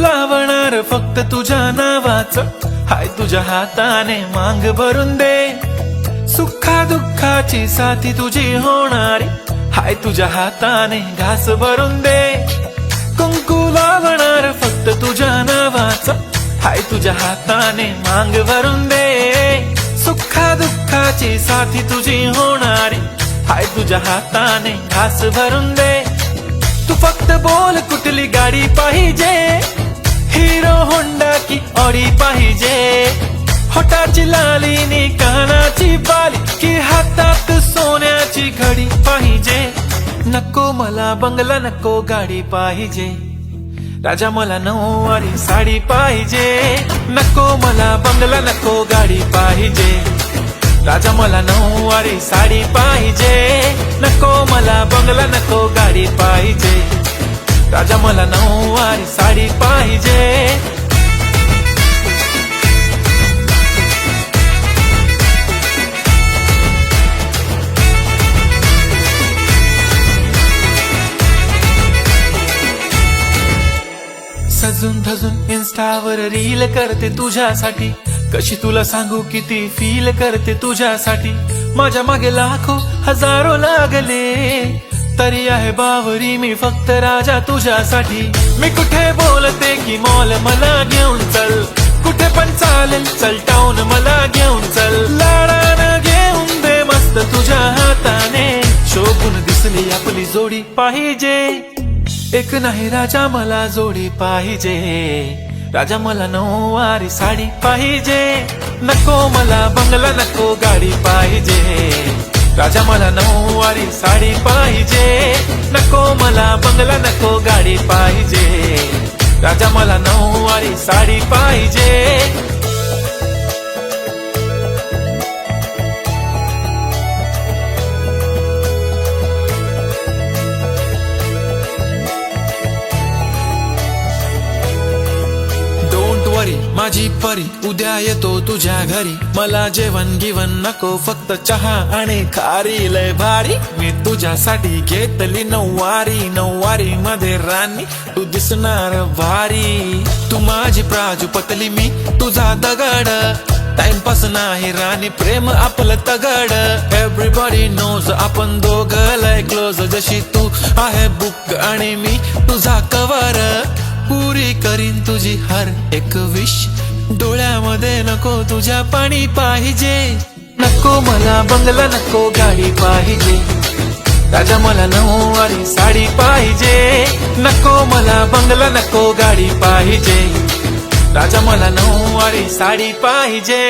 लावणार फक्त तुझ्या नावाचं, हाय तुझ्या हाताने मांग भरून दे. सुखा दुःखाची साथी तुझी होणारी, हाय तुझ्या हाताने घास भरून दे. कुंकू लावणार फक्त तुझ्या नावाचं, हाय तुझ्या हाताने मांग भरून दे. सुखा दुःखाची साथी तुझी होणारी, हाय तुझ्या हाताने घास भरून दे. तू फक्त बोल कुठली गाडी पाहिजे, हिरो होंडा की ऑडी पाहिजे. होटाची लाली नी कानाची बाली, की हातात सोन्याची घडी पाहिजे. नको मला बंगला, नको गाडी पाहिजे. राजा मला नऊवारी साडी पाहिजे. नको मला बंगला, नको गाडी पाहिजे. राजा मला नऊवारी साडी पाहिजे. नको मला बंगला, नको गाडी पाहिजे. राजा मला नऊवारी साडी पाहिजे. सजून धजून इन्स्टावर रील करते तुझ्यासाठी, कशी तुला सांगू किती फील करते तुझ्यासाठी. माझ्या मागे लाखो हजारो लागले, तरी आहे बावरी मी फक्त राजा तुझ्यासाठी. मी कुठे बोलते की मॉल मला घेऊन चल, कुठे पण चालेल चल टाऊन मला घेऊन चल. लाडानं घेऊन दे मस्त तुझ्या हाताने, शोभून दिसली आपली जोडी पाहिजे. एक नाही राजा मला जोडी पाहिजे. राजा मला नऊवारी साडी पाहिजे. नको मला बंगला, नको गाडी पाहिजे. राजा मला नऊवारी साडी पाहिजे. नको मला बंगला, नको गाडी पाहिजे. राजा मला नऊवारी साडी पाहिजे. माझी परी उद्या येतो तुझ्या घरी. मला जेवण गिवण नको, फक्त चहा आणि खारी लय भारी. मी तुझ्यासाठी घेतली नऊवारी, नऊवारी मध्ये राणी तू दिसणार भारी. तू माझी प्राजूपतली, मी तुझा दगड. टाइमपास नाही राणी, प्रेम आपलं तगड. एव्हरीबॉडी नोज आपण दोघं लय क्लोज. जशी तू आहे बुक आणि मी तुझा कवर. पुरी करीन तुझी हर एक विश. डोळ्यामध्ये नको तुझ्या पाणी पाहिजे. नको मला बंगला, नको गाडी पाहिजे. राजा मला नऊवारी साडी पाहिजे. नको मला बंगला, नको गाडी पाहिजे. राजा मला नऊवारी साडी पाहिजे.